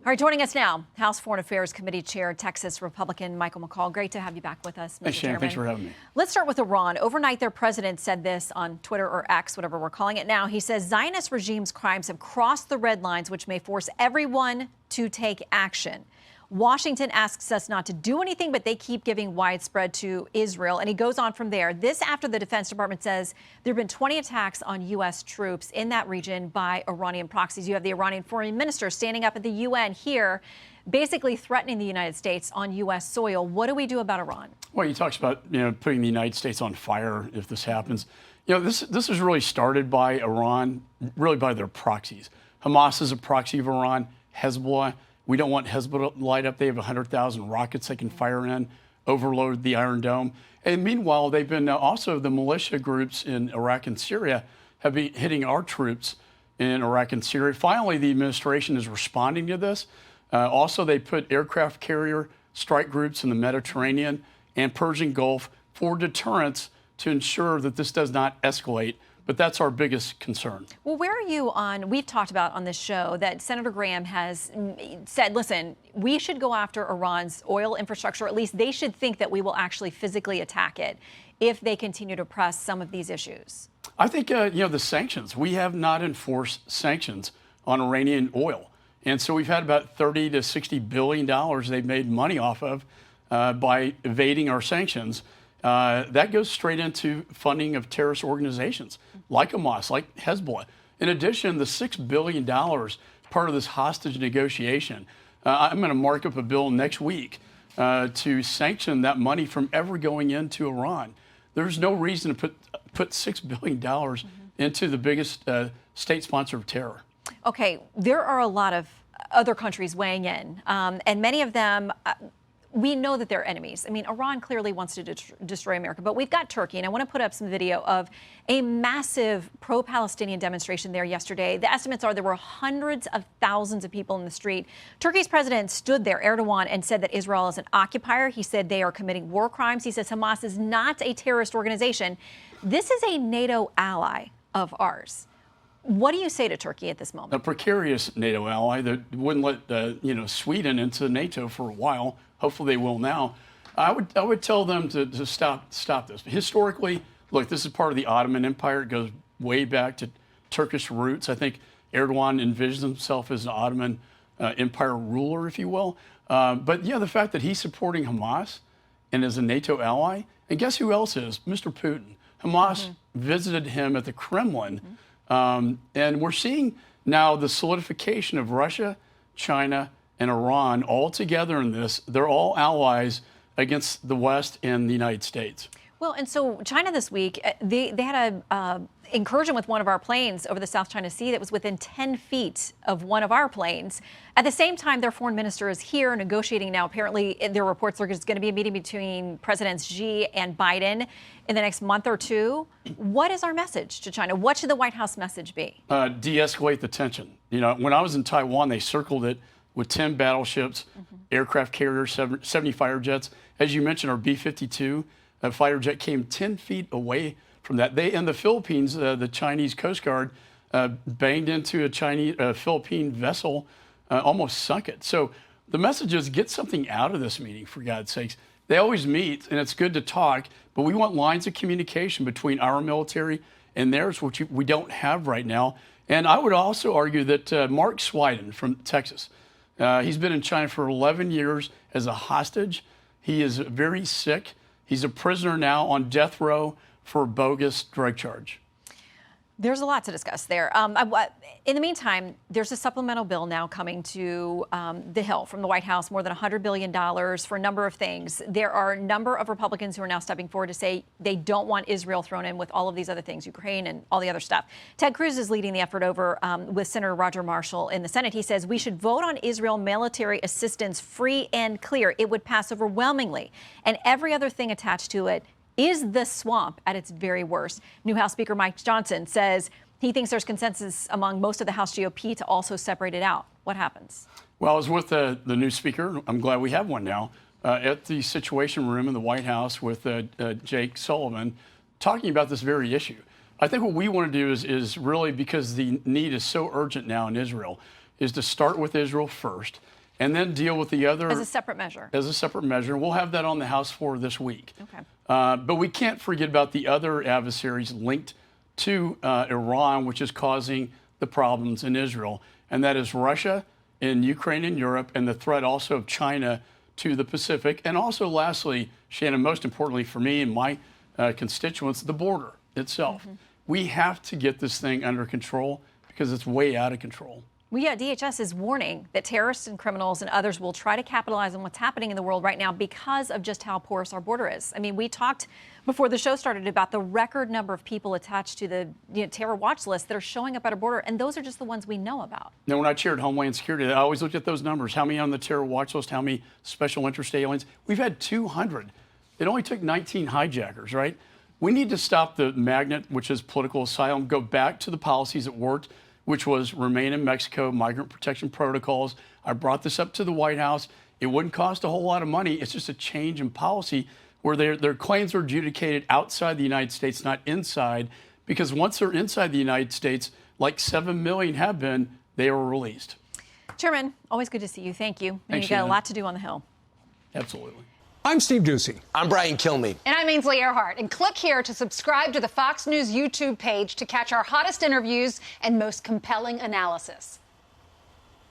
All right, joining us now, House Foreign Affairs Committee Chair, Texas Republican Michael McCaul. Great to have you back with us, Mr. Hey, Shannon, Chairman. thanks for having me. Let's start with Iran. Overnight, their president said this on Twitter or X, whatever we're calling it now. He says Zionist regime's crimes have crossed the red lines, which may force everyone to take action. Washington asks us not to do anything, but they keep giving widespread to Israel. And he goes on from there. This after the Defense Department says there have been 20 attacks on U.S. troops in that region by Iranian proxies. You have the Iranian foreign minister standing up at the UN here, basically threatening the United States on U.S. soil. What do we do about Iran? Well, he talks about, putting the United States on fire if this happens. This is really started by Iran, really by their proxies. Hamas is a proxy of Iran. Hezbollah. We don't want Hezbollah to light up. They have 100,000 rockets they can fire in, overload the Iron Dome. And meanwhile, they've been also the militia groups in Iraq and Syria have been hitting our troops in Iraq and Syria. Finally, the administration is responding to this. Also, they put aircraft carrier strike groups in the Mediterranean and Persian Gulf for deterrence to ensure that this does not escalate. But that's our biggest concern. Well, where are you on, we've talked about on this show that Senator Graham has said, listen, we should go after Iran's oil infrastructure. At least they should think that we will actually physically attack it if they continue to press some of these issues. I think, the sanctions, we have not enforced sanctions on Iranian oil. And so we've had about $30 to $60 billion they've made money off of by evading our sanctions. That goes straight into funding of terrorist organizations like Hamas, like Hezbollah. In addition, the $6 billion part of this hostage negotiation, I'm going to mark up a bill next week to sanction that money from ever going into Iran. There's no reason to put $6 billion into the biggest state sponsor of terror. Okay, there are a lot of other countries weighing in, and many of them we know that they're enemies. I mean, Iran clearly wants to destroy America, but we've got Turkey, and I want to put up some video of a massive pro-Palestinian demonstration there yesterday. The estimates are there were hundreds of thousands of people in the street. Turkey's president stood there, Erdogan, and said that Israel is an occupier. He said they are committing war crimes. He says Hamas is not a terrorist organization. This is a NATO ally of ours. What do you say to Turkey at this moment? A precarious NATO ally that wouldn't let Sweden into NATO for a while. Hopefully they will now. I would tell them to stop this. Historically, look, this is part of the Ottoman Empire. It goes way back to Turkish roots. I think Erdogan envisions himself as an Ottoman Empire ruler, if you will. But the fact that he's supporting Hamas and is a NATO ally, and guess who else is? Mr. Putin. Hamas visited him at the Kremlin. And we're seeing now the solidification of Russia, China, and Iran all together in this. They're all allies against the West and the United States. Well, and so China this week, they had a incursion with one of our planes over the South China Sea that was within 10 feet of one of our planes. At the same time, their foreign minister is here negotiating now. Apparently, there are reports there's going to be a meeting between Presidents Xi and Biden in the next month or two. What is our message to China? What should the White House message be? De-escalate the tension. When I was in Taiwan, they circled it with 10 battleships, aircraft carriers, 70 fighter jets. As you mentioned, our B-52 fighter jet came 10 feet away from that. In the Philippines, the Chinese Coast Guard banged into a Philippine vessel, almost sunk it. So the message is get something out of this meeting, for God's sakes. They always meet, and it's good to talk, but we want lines of communication between our military and theirs, which we don't have right now. And I would also argue that Mark Swiden from Texas, he's been in China for 11 years as a hostage. He is very sick. He's a prisoner now on death row for a bogus drug charge. There's a lot to discuss there. In the meantime, there's a supplemental bill now coming to the Hill from the White House, more than $100 billion for a number of things. There are a number of Republicans who are now stepping forward to say they don't want Israel thrown in with all of these other things, Ukraine and all the other stuff. Ted Cruz is leading the effort over with Senator Roger Marshall in the Senate. He says we should vote on Israel military assistance free and clear. It would pass overwhelmingly, and every other thing attached to it is the swamp at its very worst. New House Speaker Mike Johnson says he thinks there's consensus among most of the House GOP to also separate it out. What happens? Well, I was with the new speaker. I'm glad we have one now at the Situation Room in the White House with Jake Sullivan talking about this very issue. I think what we want to do is really, because the need is so urgent now in Israel, is to start with Israel first and then deal with the other as a separate measure. As a separate measure. We'll have that on the House floor this week. Okay. But we can't forget about the other adversaries linked to Iran, which is causing the problems in Israel, and that is Russia in Ukraine and Europe, and the threat also of China to the Pacific. And also, lastly, Shannon, most importantly for me and my constituents, the border itself. We have to get this thing under control because it's way out of control. Well, yeah, DHS is warning that terrorists and criminals and others will try to capitalize on what's happening in the world right now because of just how porous our border is. I mean, we talked before the show started about the record number of people attached to the terror watch list that are showing up at our border, and those are just the ones we know about. Now, when I chaired Homeland Security, I always looked at those numbers. How many on the terror watch list? How many special interest aliens? We've had 200. It only took 19 hijackers, right? We need to stop the magnet, which is political asylum, go back to the policies that worked, which was remain in Mexico, migrant protection protocols. I brought this up to the White House. It wouldn't cost a whole lot of money. It's just a change in policy where their claims are adjudicated outside the United States, not inside, because once they're inside the United States, like 7 million have been, they were released. Chairman, always good to see you. Thank you. Thanks, you got Shannon. a lot to do on the Hill. Absolutely. I'm Steve Ducey. I'm Brian Kilmeade. And I'm Ainsley Earhart. And click here to subscribe to the Fox News YouTube page to catch our hottest interviews and most compelling analysis.